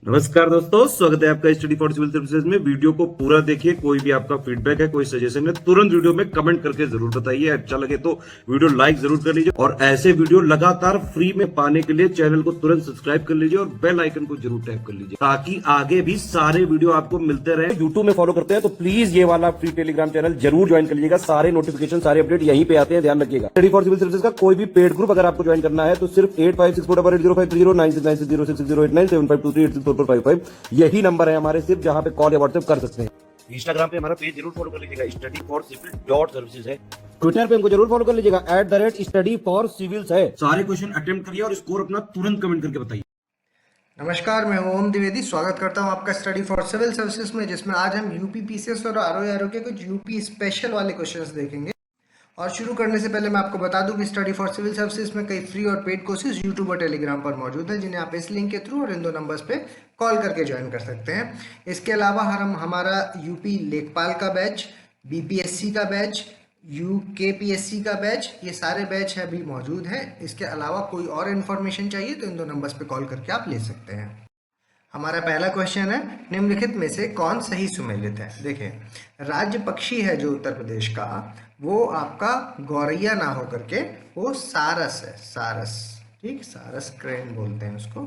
नमस्कार दोस्तों, स्वागत है आपका स्टडी फॉर सिविल सर्विसेज में। वीडियो को पूरा देखिए। कोई भी आपका फीडबैक है, कोई सजेशन है, तुरंत वीडियो में कमेंट करके जरूर बताइए। अच्छा लगे तो वीडियो लाइक जरूर कर लीजिए और ऐसे वीडियो लगातार फ्री में पाने के लिए चैनल को तुरंत सब्सक्राइब कर लीजिए और बेल आइकन को जरूर टैप कर लीजिए ताकि आगे भी सारे वीडियो आपको मिलते रहे। यूट्यूब में फॉलो करते हैं तो प्लीज ये वाला फ्री टेलीग्राम चैनल जरूर ज्वाइन कर लीजिएगा। सारे नोटिफिकेशन, सारे अपडेट यहीं पे आते हैं, ध्यान रखिएगा। स्टडी फॉर सिविल सर्विसेज का कोई भी पेड ग्रुप अगर आपको ज्वाइन करना है तो सिर्फ 8564805309696060897523864455 यही नंबर है हमारे, सिर्फ जहां पे कॉल या व्हाट्सएप कर सकते हैं। इंस्टाग्राम पे हमारा पेज जरूर फॉलो कर लीजिएगा, study for civil dot services है। ट्विटर पे हमको जरूर फॉलो कर लीजिएगा, @स्टडी फॉर सिविल्स है। सारे क्वेश्चन अटेम्प्ट करिए और स्कोर अपना तुरंत कमेंट करके बताइए। नमस्कार, मैं ओम द्विवेदी स्वागत करता हूं आपका स्टडी फॉर सिविल सर्विसेज में, जिसमें आज हम यूपी पीसीएस और आरओ के कुछ यूपी स्पेशल वाले क्वेश्चंस देखेंगे। और शुरू करने से पहले मैं आपको बता दूं कि स्टडी फॉर सिविल सर्विसेज में कई फ्री और पेड कोर्सेज यूट्यूब और टेलीग्राम पर मौजूद हैं, जिन्हें आप इस लिंक के थ्रू और इन दो नंबर्स पे कॉल करके ज्वाइन कर सकते हैं। इसके अलावा हमारा यूपी लेखपाल का बैच, बीपीएससी का बैच, यूकेपीएससी का बैच, ये सारे बैच अभी मौजूद हैं। इसके अलावा कोई और इन्फॉर्मेशन चाहिए तो इन दो नंबर्स पे कॉल करके आप ले सकते हैं। हमारा पहला क्वेश्चन है, निम्नलिखित में से कौन सही सुमेलित है। देखिए, राज्य पक्षी है जो उत्तर प्रदेश का, वो आपका गौरैया ना हो करके वो सारस है, सारस। ठीक, सारस क्रेन बोलते हैं उसको।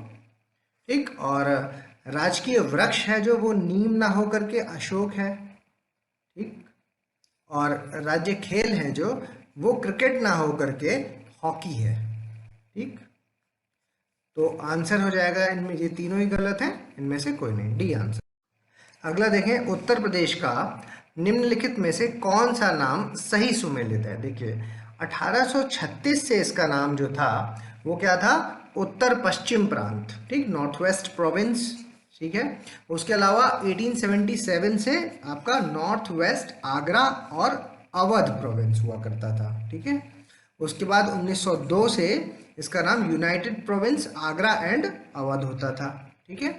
ठीक, और राजकीय वृक्ष है जो, वो नीम ना हो करके अशोक है। ठीक, और राज्य खेल है जो, वो क्रिकेट ना हो करके हॉकी है। ठीक, तो आंसर हो जाएगा इनमें, ये तीनों ही गलत हैं, इनमें से कोई नहीं, डी आंसर। अगला देखें, उत्तर प्रदेश का निम्नलिखित में से कौन सा नाम सही सुमेलित है। देखिए, 1836 से इसका नाम जो था वो क्या था, उत्तर पश्चिम प्रांत। ठीक, नॉर्थ वेस्ट प्रोविंस। ठीक है, उसके अलावा 1877 से आपका नॉर्थ वेस्ट आगरा और अवध प्रोविंस हुआ करता था। ठीक है, उसके बाद 1902 से इसका नाम United province Agra and Awadh होता था। ठीक है,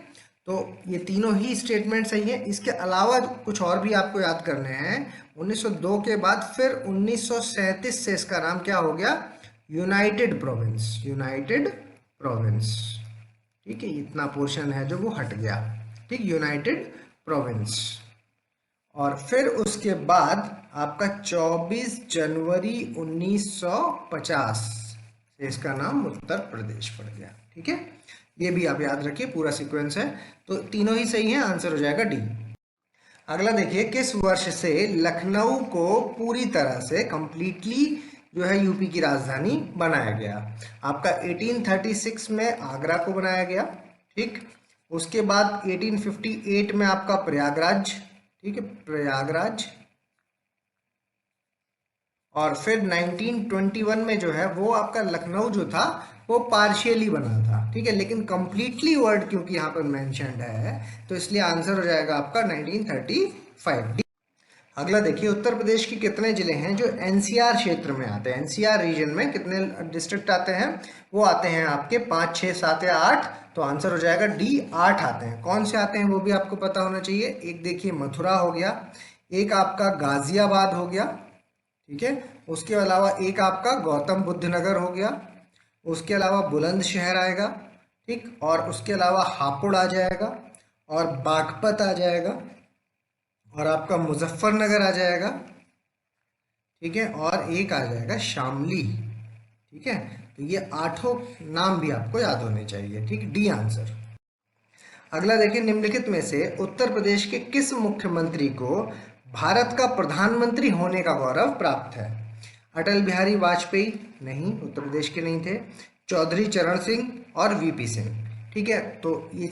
तो ये तीनों ही स्टेटमेंट सही है। इसके अलावा कुछ और भी आपको याद करने हैं। 1902 के बाद फिर 1937 से इसका नाम क्या हो गया, यूनाइटेड प्रोविंस, यूनाइटेड प्रोविंस। ठीक है, इतना पोर्शन है जो वो हट गया। ठीक, यूनाइटेड प्रोविंस। और फिर उसके बाद आपका 24 जनवरी 1950 से इसका नाम उत्तर प्रदेश पड़ गया। ठीक है, ये भी आप याद रखिए, पूरा सीक्वेंस है। तो तीनों ही सही है, आंसर हो जाएगा डी। अगला देखिए, किस वर्ष से लखनऊ को पूरी तरह से कंप्लीटली जो है यूपी की राजधानी बनाया गया। आपका 1836 में आगरा को बनाया गया। ठीक, उसके बाद 1858 में आपका प्रयागराज। ठीक है, प्रयागराज। और फिर 1921 में जो है वो आपका लखनऊ जो था वो पार्शियली बना था। ठीक है, लेकिन कंप्लीटली वर्ड क्योंकि यहाँ पर मेंशन्ड है तो इसलिए आंसर हो जाएगा आपका 1935 डी। अगला देखिए, उत्तर प्रदेश के कितने जिले हैं जो एनसीआर क्षेत्र में आते हैं। एनसीआर रीजन में कितने डिस्ट्रिक्ट आते हैं, वो आते हैं आपके 5, 6, 7 या 8। तो आंसर हो जाएगा डी, 8 आते हैं। कौन से आते हैं वो भी आपको पता होना चाहिए। एक देखिए मथुरा हो गया, एक आपका गाजियाबाद हो गया। ठीक है, उसके अलावा एक आपका गौतम बुद्ध नगर हो गया, उसके अलावा बुलंदशहर आएगा। ठीक, और उसके अलावा हापुड़ आ जाएगा, और बागपत आ जाएगा, और आपका मुजफ्फरनगर आ जाएगा। ठीक है, और एक आ जाएगा शामली। ठीक है, तो ये 8 नाम भी आपको याद होने चाहिए। ठीक, डी आंसर। अगला देखिए, निम्नलिखित में से उत्तर प्रदेश के किस मुख्यमंत्री को भारत का प्रधानमंत्री होने का गौरव प्राप्त है। अटल बिहारी वाजपेयी नहीं, उत्तर प्रदेश के नहीं थे। चौधरी चरण सिंह और वीपी सिंह। ठीक है, तो ये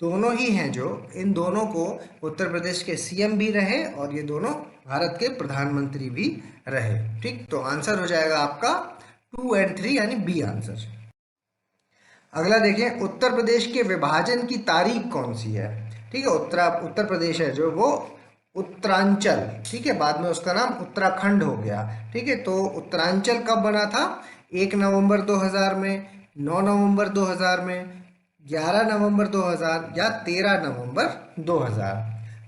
दोनों ही हैं जो, इन दोनों को उत्तर प्रदेश के सीएम भी रहे और ये दोनों भारत के प्रधानमंत्री भी रहे। ठीक, तो आंसर हो जाएगा आपका 2 और 3 यानी बी आंसर। अगला देखें, उत्तर प्रदेश के विभाजन की तारीख कौन सी है। ठीक है, उत्तर प्रदेश है जो वो उत्तरांचल। ठीक है, बाद में उसका नाम उत्तराखंड हो गया। ठीक है, तो उत्तरांचल कब बना था, 1 नवंबर 2000 में, 9 नवंबर 2000 में, 11 नवंबर 2000 या 13 नवंबर 2000।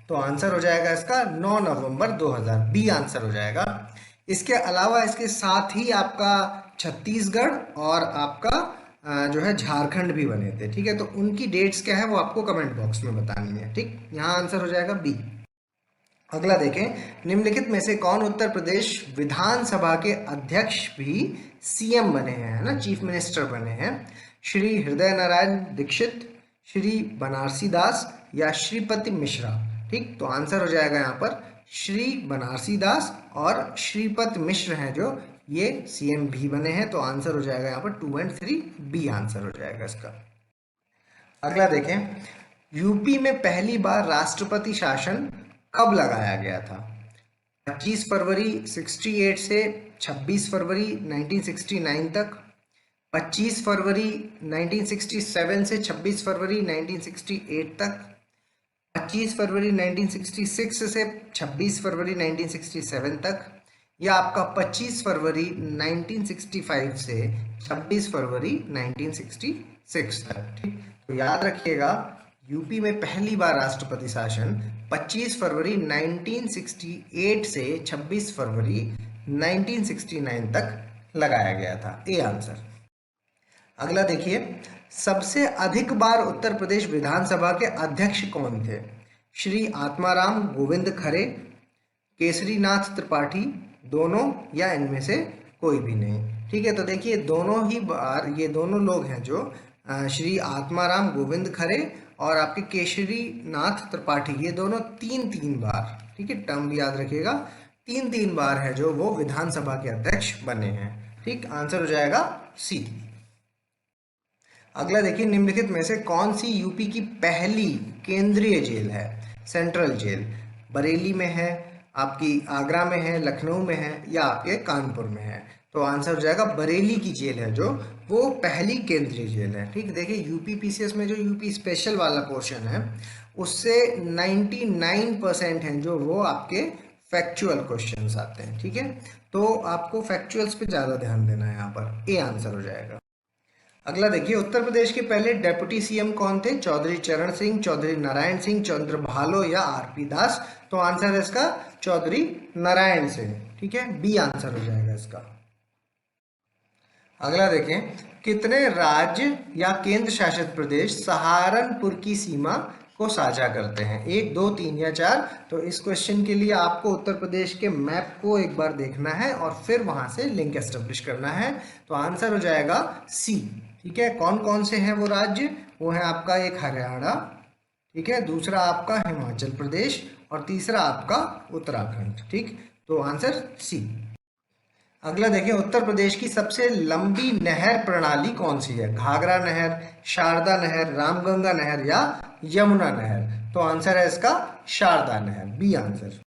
तो आंसर हो जाएगा इसका 9 नवंबर 2000, बी आंसर हो जाएगा। इसके अलावा इसके साथ ही आपका छत्तीसगढ़ और आपका जो है झारखंड भी बने थे। ठीक है, तो उनकी डेट्स क्या है वो आपको कमेंट बॉक्स में बतानी है। ठीक, यहाँ आंसर हो जाएगा बी। अगला देखें, निम्नलिखित में से कौन उत्तर प्रदेश विधानसभा के अध्यक्ष भी सीएम बने हैं, है ना, चीफ मिनिस्टर बने हैं? श्री हृदय नारायण दीक्षित, श्री बनारसी दास या श्रीपति मिश्रा? ठीक, तो आंसर हो जाएगा यहाँ पर श्री बनारसी दास और श्रीपति मिश्र हैं जो ये सीएम भी बने हैं। तो आंसर हो जाएगा यहाँ पर 2 और 3, बी आंसर हो जाएगा इसका। अगला देखें, यूपी में पहली बार राष्ट्रपति शासन कब लगाया गया था? 25 फरवरी 68 से 26 फरवरी 1969 तक, 25 फरवरी 1967 से 26 फरवरी 1968 तक, 25 फरवरी 1966 से 26 फरवरी 1967 तक, या आपका 25 फरवरी 1965 से 26 फरवरी 1966 तक। ठीक, तो याद रखिएगा, यूपी में पहली बार राष्ट्रपति शासन 25 फरवरी 1968 से 26 फरवरी 1969 तक लगाया गया था। A answer. अगला देखिए, सबसे अधिक बार उत्तर प्रदेश विधानसभा के अध्यक्ष कौन थे? श्री आत्माराम गोविंद खरे, केसरीनाथ त्रिपाठी, दोनों या इनमें से कोई भी नहीं? ठीक है, तो देखिए दोनों ही बार ये दोनों लोग हैं जो श्री आत्माराम गोविंद खरे और आपके केसरीनाथ त्रिपाठी, ये दोनों 3 बार, ठीक है, टर्म भी याद रखिएगा, 3 बार है जो वो विधानसभा के अध्यक्ष बने हैं। ठीक, आंसर हो जाएगा सी। अगला देखिए, निम्नलिखित में से कौन सी यूपी की पहली केंद्रीय जेल है? सेंट्रल जेल बरेली में है, आपकी आगरा में है, लखनऊ में है, या आपके कानपुर में है? तो आंसर हो जाएगा बरेली की जेल है जो वो पहली केंद्रीय जेल है। ठीक, देखिए यूपी पीसीएस में जो यूपी स्पेशल वाला पोर्शन है उससे 99% हैं जो वो आपके फैक्चुअल क्वेश्चंस आते हैं। ठीक है, तो आपको फैक्चुअल्स पे ज़्यादा ध्यान देना है यहाँ पर। ए आंसर हो जाएगा। अगला देखिए, उत्तर प्रदेश के पहले डेप्यूटी सीएम कौन थे? चौधरी चरण सिंह, चौधरी नारायण सिंह, चंद्र भालो या आरपी दास? तो आंसर है इसका चौधरी नारायण सिंह। ठीक है, बी आंसर हो जाएगा इसका। अगला देखें, कितने राज्य या केंद्र शासित प्रदेश सहारनपुर की सीमा को साझा करते हैं? 1, 2, 3 या 4? तो इस क्वेश्चन के लिए आपको उत्तर प्रदेश के मैप को एक बार देखना है और फिर वहां से लिंक एस्टेब्लिश करना है। तो आंसर हो जाएगा सी। ठीक है, कौन कौन से हैं वो राज्य? वो है आपका एक हरियाणा, ठीक है, दूसरा आपका हिमाचल प्रदेश और तीसरा आपका उत्तराखंड। ठीक, तो आंसर सी। अगला देखिए, उत्तर प्रदेश की सबसे लंबी नहर प्रणाली कौन सी है? घाघरा नहर, शारदा नहर, रामगंगा नहर या यमुना नहर? तो आंसर है इसका शारदा नहर, बी आंसर।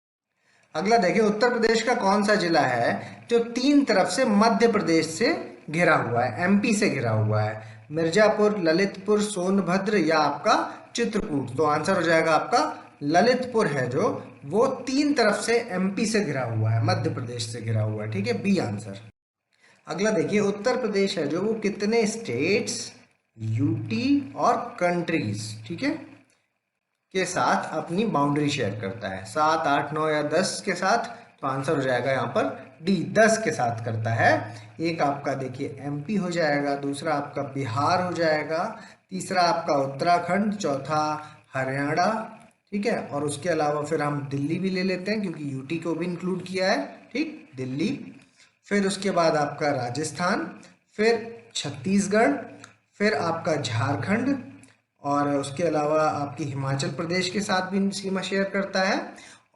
अगला देखिए, उत्तर प्रदेश का कौन सा जिला है जो 3 तरफ से मध्य प्रदेश से घिरा हुआ है, एमपी से घिरा हुआ है? मिर्जापुर, ललितपुर, सोनभद्र या आपका चित्रकूट? तो आंसर हो जाएगा आपका ललितपुर है जो वो 3 तरफ से एमपी से घिरा हुआ है, मध्य प्रदेश से घिरा हुआ है। ठीक है, बी आंसर। अगला देखिए, उत्तर प्रदेश है जो वो कितने स्टेट्स, यूटी और कंट्रीज, ठीक है, के साथ अपनी बाउंड्री शेयर करता है? 7, 8, 9 या 10 के साथ? तो आंसर हो जाएगा यहाँ पर डी, 10 के साथ करता है। एक आपका देखिए एमपी हो जाएगा, दूसरा आपका बिहार हो जाएगा, तीसरा आपका उत्तराखंड, चौथा हरियाणा, ठीक है, और उसके अलावा फिर हम दिल्ली भी ले लेते हैं क्योंकि यूटी को भी इंक्लूड किया है। ठीक, दिल्ली, फिर उसके बाद आपका राजस्थान, फिर छत्तीसगढ़, फिर आपका झारखंड, और उसके अलावा आपकी हिमाचल प्रदेश के साथ भी सीमा शेयर करता है,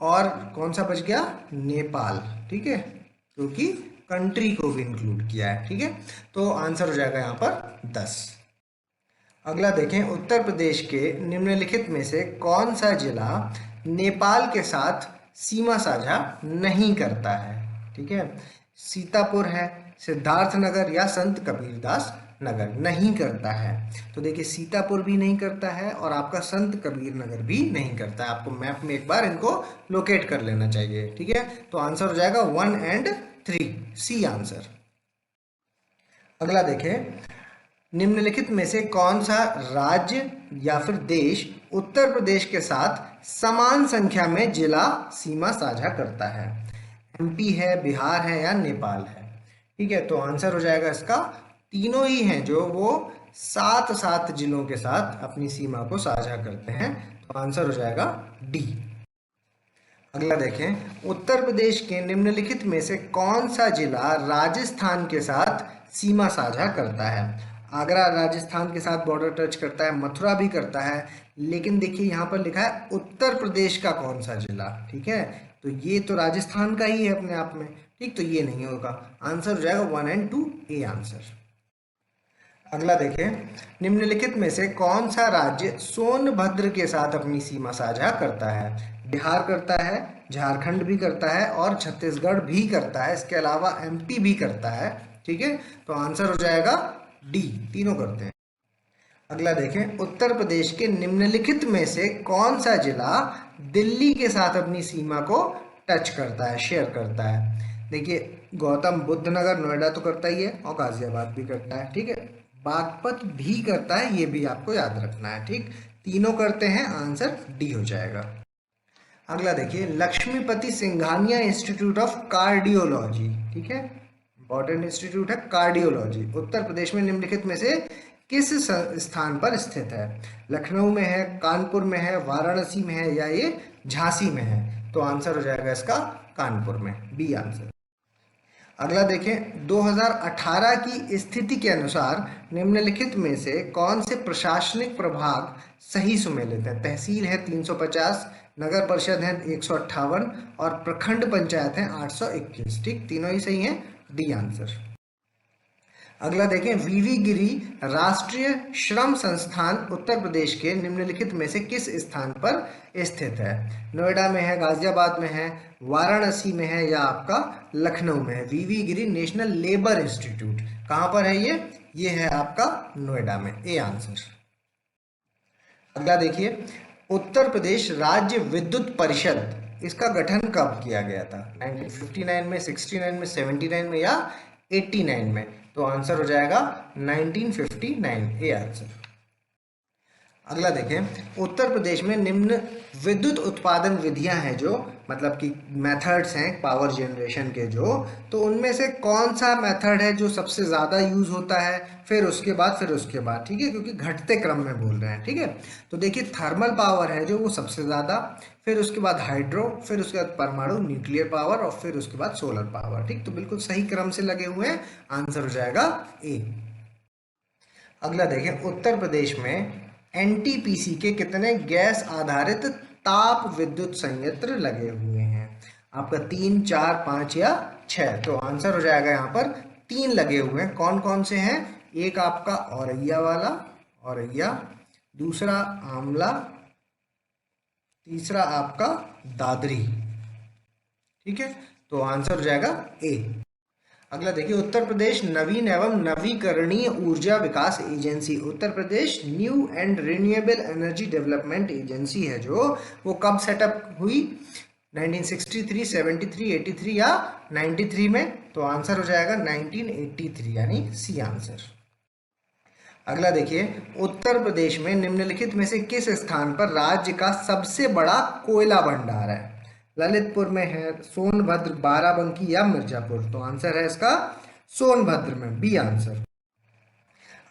और कौन सा बच गया? नेपाल। ठीक है, क्योंकि कंट्री को भी इंक्लूड किया है। ठीक है, तो आंसर हो जाएगा यहाँ पर 10। अगला देखें, उत्तर प्रदेश के निम्नलिखित में से कौन सा जिला नेपाल के साथ सीमा साझा नहीं करता है? ठीक है, सीतापुर है, सिद्धार्थनगर या संत कबीरदास नगर? नहीं करता है। तो देखिए सीतापुर भी नहीं करता है और आपका संत कबीर नगर भी नहीं करता है। आपको मैप में एक बार इनको लोकेट कर लेना चाहिए। ठीक है, तो आंसर हो जाएगा 1 और 3, सी आंसर। अगला देखें, निम्नलिखित में से कौन सा राज्य या फिर देश उत्तर प्रदेश के साथ समान संख्या में जिला सीमा साझा करता है? एमपी है, बिहार है या नेपाल है? ठीक है, तो आंसर हो जाएगा इसका तीनों ही हैं जो वो 7 जिलों के साथ अपनी सीमा को साझा करते हैं। तो आंसर हो जाएगा डी। अगला देखें, उत्तर प्रदेश के निम्नलिखित में से कौन सा जिला राजस्थान के साथ सीमा साझा करता है? आगरा राजस्थान के साथ बॉर्डर टच करता है, मथुरा भी करता है, लेकिन देखिए यहाँ पर लिखा है उत्तर प्रदेश का कौन सा जिला। ठीक है, तो ये तो राजस्थान का ही है अपने आप में। ठीक, तो ये नहीं होगा, आंसर हो जाएगा 1 और 2 ए आंसर। अगला देखें, निम्नलिखित में से कौन सा राज्य सोनभद्र के साथ अपनी सीमा साझा करता है? बिहार करता है, झारखंड भी करता है और छत्तीसगढ़ भी करता है, इसके अलावा एमपी भी करता है। ठीक है, तो आंसर हो जाएगा डी, तीनों करते हैं। अगला देखें, उत्तर प्रदेश के निम्नलिखित में से कौन सा जिला दिल्ली के साथ अपनी सीमा को टच करता है, शेयर करता है? देखिए, गौतम बुद्ध नगर नोएडा तो करता ही है और गाजियाबाद भी करता है। ठीक है, बागपत भी करता है, ये भी आपको याद रखना है। ठीक, तीनों करते हैं, आंसर डी हो जाएगा। अगला देखिए, Lakshmipati Singhania institute of cardiology, ठीक है, इंपॉर्टेंट इंस्टीट्यूट है कार्डियोलॉजी, उत्तर प्रदेश में निम्नलिखित में से किस स्थान पर स्थित है? लखनऊ में है, कानपुर में है, वाराणसी में है या ये झांसी में है? तो आंसर हो जाएगा इसका कानपुर में, बी आंसर। अगला देखें, 2018 की स्थिति के अनुसार निम्नलिखित में से कौन से प्रशासनिक प्रभाग सही सुमेलित है? तहसील है 350, नगर परिषद है 158 और प्रखंड पंचायत है 821। ठीक, तीनों ही सही हैं, डी आंसर। अगला देखें, वीवी गिरी राष्ट्रीय श्रम संस्थान उत्तर प्रदेश के निम्नलिखित में से किस स्थान पर स्थित है? नोएडा में है, गाजियाबाद में है, वाराणसी में है या आपका लखनऊ में है? वीवी गिरी नेशनल लेबर इंस्टीट्यूट कहाँ पर है ये है आपका नोएडा में, ए आंसर। अगला देखिए, उत्तर प्रदेश राज्य विद्युत परिषद, इसका गठन कब किया गया था? 1959 में, 69 में, 79 में या 89 में? तो आंसर हो जाएगा 1959, ए आंसर। अगला देखें, उत्तर प्रदेश में निम्न विद्युत उत्पादन विधियां हैं जो, मतलब कि मेथड्स हैं पावर जनरेशन के जो, तो उनमें से कौन सा मेथड है जो सबसे ज़्यादा यूज़ होता है, फिर उसके बाद, ठीक है, क्योंकि घटते क्रम में बोल रहे हैं। ठीक है, तो देखिए, थर्मल पावर है जो वो सबसे ज़्यादा, फिर उसके बाद हाइड्रो, फिर उसके बाद परमाणु न्यूक्लियर पावर और फिर उसके बाद सोलर पावर। ठीक, तो बिल्कुल सही क्रम से लगे हुए हैं, आंसर हो जाएगा ए। अगला देखें, उत्तर प्रदेश में एनटीपीसी के कितने गैस आधारित ताप विद्युत संयंत्र लगे हुए हैं? आपका 3, 4, 5 या 6? तो आंसर हो जाएगा यहाँ पर 3 लगे हुए हैं। कौन कौन से हैं? एक आपका औरैया वाला, औरैया, दूसरा आमला, तीसरा आपका दादरी। ठीक है, तो आंसर हो जाएगा ए। अगला देखिए, उत्तर प्रदेश नवीन एवं नवीकरणीय ऊर्जा विकास agency, Uttar Pradesh new and renewable energy development agency है जो, वो कब सेटअप हुई? 1963, 73, 83 या 93 में? तो आंसर हो जाएगा 1983, यानी सी आंसर। अगला देखिए, उत्तर प्रदेश में निम्नलिखित में से किस स्थान पर राज्य का सबसे बड़ा कोयला भंडार है? ललितपुर में है, सोनभद्र, बाराबंकी या मिर्जापुर? तो आंसर है इसका सोनभद्र में, बी आंसर।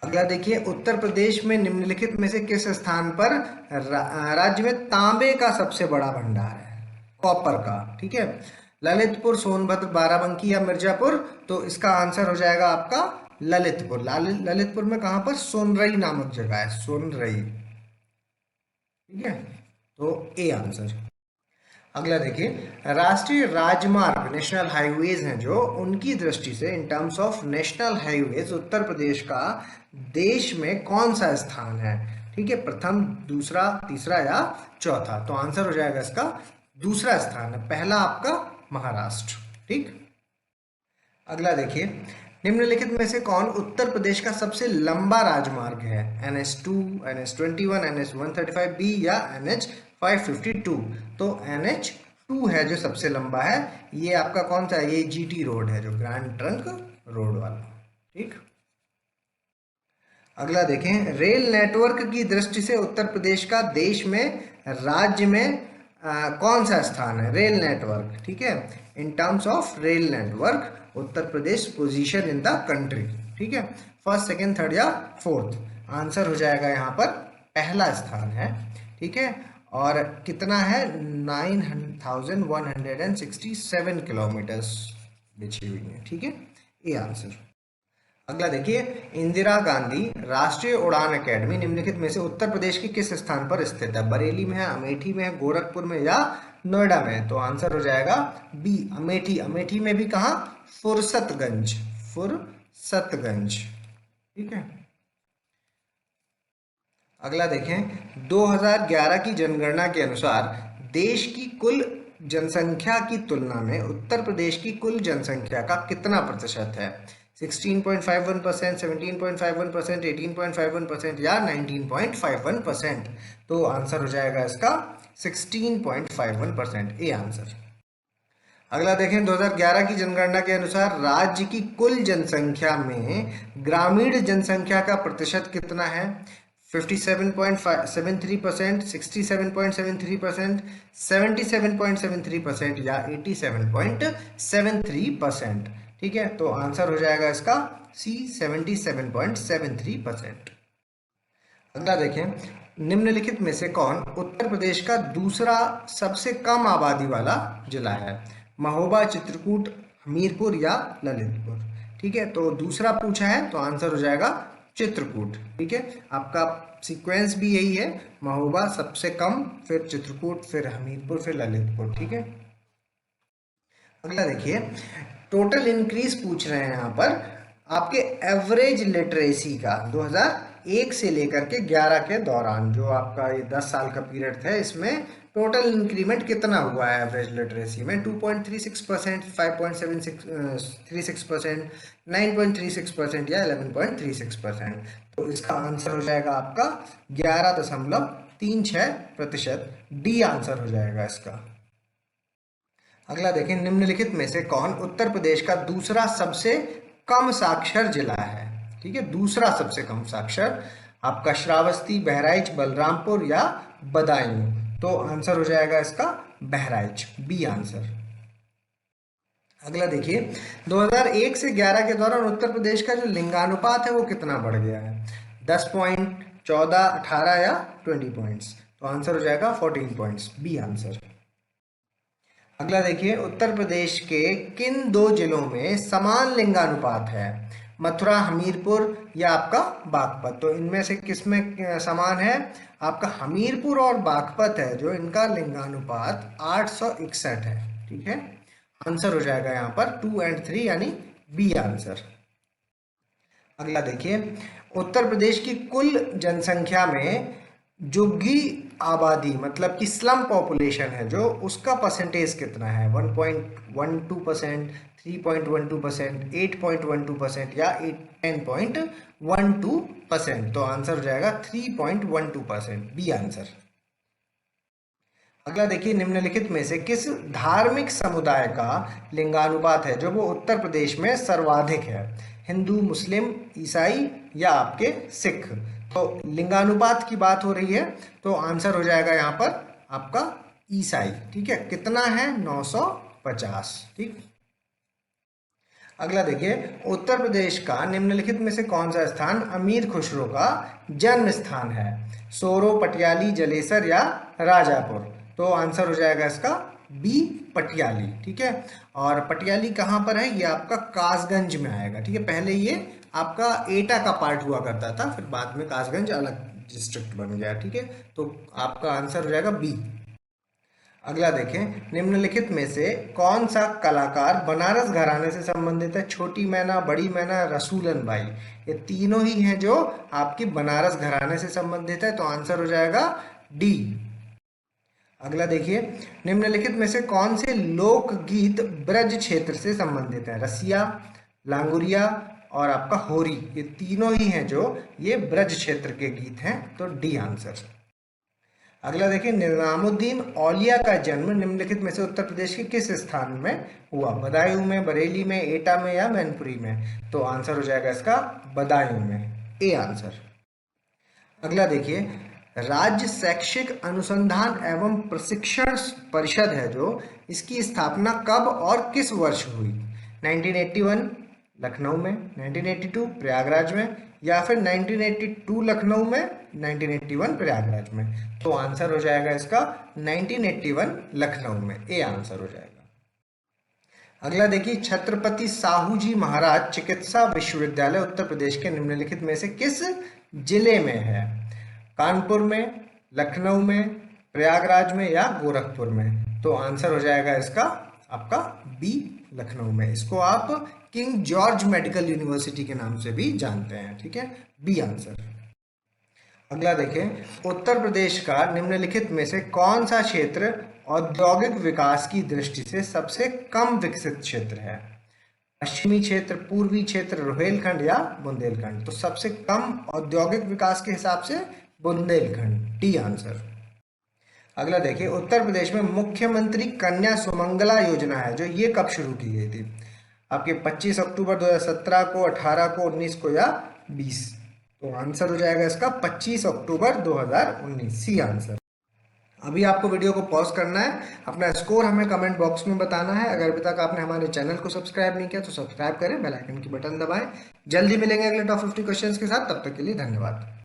अगला देखिए, उत्तर प्रदेश में निम्नलिखित में से किस स्थान पर राज्य में तांबे का सबसे बड़ा भंडार है, कॉपर का? ठीक है, ललितपुर, सोनभद्र, बाराबंकी या मिर्जापुर? तो इसका आंसर हो जाएगा आपका ललितपुर। ललितपुर में कहां पर? सोनरई नामक जगह है, सोनरई। ठीक है, तो ए आंसर। अगला देखिए, राष्ट्रीय राजमार्ग नेशनल हाईवेज हैं जो, उनकी दृष्टि से in terms of national highways Uttar Pradesh का देश में कौन सा स्थान है? ठीक है, प्रथम, दूसरा, तीसरा या चौथा? तो आंसर हो जाएगा इसका दूसरा स्थान है, पहला आपका महाराष्ट्र। ठीक, अगला देखिए, निम्नलिखित में से कौन उत्तर प्रदेश का सबसे लंबा राजमार्ग है? NH2, NH21, NH135B या NH552? तो NH2 है जो सबसे लंबा है। ये आपका कौन सा है? ये GT रोड है, जो ग्रैंड ट्रंक रोड वाला। ठीक, अगला देखें, रेल नेटवर्क की दृष्टि से उत्तर प्रदेश का देश में, राज्य में कौन सा स्थान है? Rail network. ठीक है, इन terms of rail network Uttar Pradesh position in the country. ठीक है, फर्स्ट, सेकंड, थर्ड या फोर्थ? आंसर हो जाएगा यहाँ पर पहला स्थान है, ठीक है। और कितना है? 9167 किलोमीटर्स बिछी हुई है, ठीक है, ये आंसर। अगला देखिए, इंदिरा गांधी राष्ट्रीय उड़ान अकेडमी निम्नलिखित में से उत्तर प्रदेश के किस स्थान पर स्थित है? बरेली में है, अमेठी में है, गोरखपुर में या नोएडा में है? तो आंसर हो जाएगा बी, अमेठी। अमेठी में भी कहाँ? फुरसतगंज, फुरसतगंज, ठीक है। अगला देखें, 2011 की जनगणना के अनुसार देश की कुल जनसंख्या की तुलना में उत्तर प्रदेश की कुल जनसंख्या का कितना प्रतिशत है? 16.51%, 17.51%, 18.51% या 19.51%? तो आंसर हो जाएगा इसका 16.51%, ये आंसर। अगला देखें, 2011 की जनगणना के अनुसार राज्य की कुल जनसंख्या में ग्रामीण जनसंख्या का प्रतिशत कितना है? 57.73%, 67.73%, 77.73% या 87.73%? ठीक है, तो आंसर हो जाएगा इसका सी, 77.73%। अगला देखें, निम्नलिखित में से कौन उत्तर प्रदेश का दूसरा सबसे कम आबादी वाला जिला है? महोबा, चित्रकूट, हमीरपुर या ललितपुर? ठीक है, तो दूसरा पूछा है तो आंसर हो जाएगा चित्रकूट, ठीक है। आपका सीक्वेंस भी यही है, महोबा सबसे कम, फिर चित्रकूट, फिर हमीरपुर, फिर ललितपुर, ठीक है। अगला देखिए, टोटल इंक्रीज पूछ रहे हैं यहाँ पर आपके एवरेज लिटरेसी का 2001 से लेकर के 11 के दौरान, जो आपका ये 10 साल का पीरियड था, इसमें टोटल इंक्रीमेंट कितना हुआ है एवरेज लिटरेसी में? 2.36%, 5.36%, 9.36% या 11.36%? तो इसका आंसर हो जाएगा आपका 11.36%, डी आंसर हो जाएगा इसका। अगला देखें, निम्नलिखित में से कौन उत्तर प्रदेश का दूसरा सबसे कम साक्षर जिला है? ठीक है, दूसरा सबसे कम साक्षर, आपका श्रावस्ती, बहराइच, बलरामपुर या बदायूं? तो आंसर हो जाएगा इसका बहराइच, बी आंसर। अगला देखिए, 2001 से 11 के दौरान उत्तर प्रदेश का जो लिंगानुपात है वो कितना बढ़ गया है? 10 पॉइंट, 14, 18 या 20 पॉइंट्स? तो आंसर हो जाएगा 14 पॉइंट्स, बी आंसर। अगला देखिए, उत्तर प्रदेश के किन दो जिलों में समान लिंगानुपात है? मथुरा, हमीरपुर या आपका बागपत? तो इनमें से किसमें समान है? आपका हमीरपुर और बागपत है जो इनका लिंगानुपात 861 है, ठीक है। आंसर हो जाएगा यहाँ पर 2 और 3 यानी बी आंसर। अगला देखिए, उत्तर प्रदेश की कुल जनसंख्या में झुग्गी आबादी मतलब कि स्लम पॉपुलेशन है जो, उसका परसेंटेज कितना है? 1.12%, 3.12%, 8.12% या 10.12%? तो आंसर हो जाएगा 3.12%, बी आंसर। अगला देखिए, निम्नलिखित में से किस धार्मिक समुदाय का लिंगानुपात है जो वो उत्तर प्रदेश में सर्वाधिक है? हिंदू, मुस्लिम, ईसाई या आपके सिख? तो लिंगानुपात की बात हो रही है तो आंसर हो जाएगा यहाँ पर आपका ईसाई, ठीक है। कितना है? 950, ठीक। अगला देखिए, उत्तर प्रदेश का निम्नलिखित में से कौन सा स्थान अमीर खुसरो का जन्म स्थान है? सोरो, पटियाली, जलेसर या राजापुर? तो आंसर हो जाएगा इसका बी, पटियाली, ठीक है। और पटियाली कहाँ पर है? ये आपका कासगंज में आएगा, ठीक है। पहले ये आपका एटा का पार्ट हुआ करता था, फिर बाद में कासगंज अलग डिस्ट्रिक्ट बन गया, ठीक है। तो आपका आंसर हो जाएगा बी। अगला देखें, निम्नलिखित में से कौन सा कलाकार बनारस घराने से संबंधित है? छोटी मैना, बड़ी मैना, रसूलन बाई? ये तीनों ही हैं जो आपकी बनारस घराने से संबंधित है, तो आंसर हो जाएगा डी। अगला देखिए, निम्नलिखित में से कौन से लोकगीत ब्रज क्षेत्र से संबंधित है? रसिया, लांगुरिया और आपका होरी? ये तीनों ही हैं जो ये ब्रज क्षेत्र के गीत हैं, तो डी आंसर। अगला देखिए, निजामुद्दीन औलिया का जन्म निम्नलिखित में से उत्तर प्रदेश के किस स्थान में हुआ? बदायूं में, बरेली में, एटा में या मैनपुरी में? तो आंसर हो जाएगा इसका बदायूं में, ए आंसर। अगला देखिए, राज्य शैक्षिक अनुसंधान एवं प्रशिक्षण परिषद है जो, इसकी स्थापना कब और किस वर्ष हुई? 1981, लखनऊ में, 1982 प्रयागराज में, या फिर 1982 लखनऊ में, 1981 प्रयागराज में। तो आंसर हो जाएगा इसका 1981 लखनऊ में, ए आंसर हो जाएगा। अगला देखिए, छत्रपति साहू जी महाराज चिकित्सा विश्वविद्यालय उत्तर प्रदेश के निम्नलिखित में से किस जिले में है? कानपुर में, लखनऊ में, प्रयागराज में या गोरखपुर में? तो आंसर हो जाएगा इसका आपका बी, लखनऊ में। इसको आप किंग जॉर्ज मेडिकल यूनिवर्सिटी के नाम से भी जानते हैं, ठीक है, बी आंसर। अगला देखें, उत्तर प्रदेश का निम्नलिखित में से कौन सा क्षेत्र औद्योगिक विकास की दृष्टि से सबसे कम विकसित क्षेत्र है? पश्चिमी क्षेत्र, पूर्वी क्षेत्र, रोहेलखंड या बुंदेलखंड? तो सबसे कम औद्योगिक विकास के हिसाब से बुंदेलखंड, डी आंसर। अगला देखिए, उत्तर प्रदेश में मुख्यमंत्री कन्या सुमंगला योजना है जो ये कब शुरू की गई थी? आपके 25 अक्टूबर 2017 को, 18 को, 19 को या 20? तो आंसर हो जाएगा इसका 25 अक्टूबर 2019, सी आंसर। अभी आपको वीडियो को पॉज करना है, अपना स्कोर हमें कमेंट बॉक्स में बताना है। अगर अभी तक आपने हमारे चैनल को सब्सक्राइब नहीं किया तो सब्सक्राइब करें, बेल आइकन की बटन दबाएं। जल्दी मिलेंगे अगले टॉप 50 क्वेश्चंस के साथ, तब तक के लिए धन्यवाद।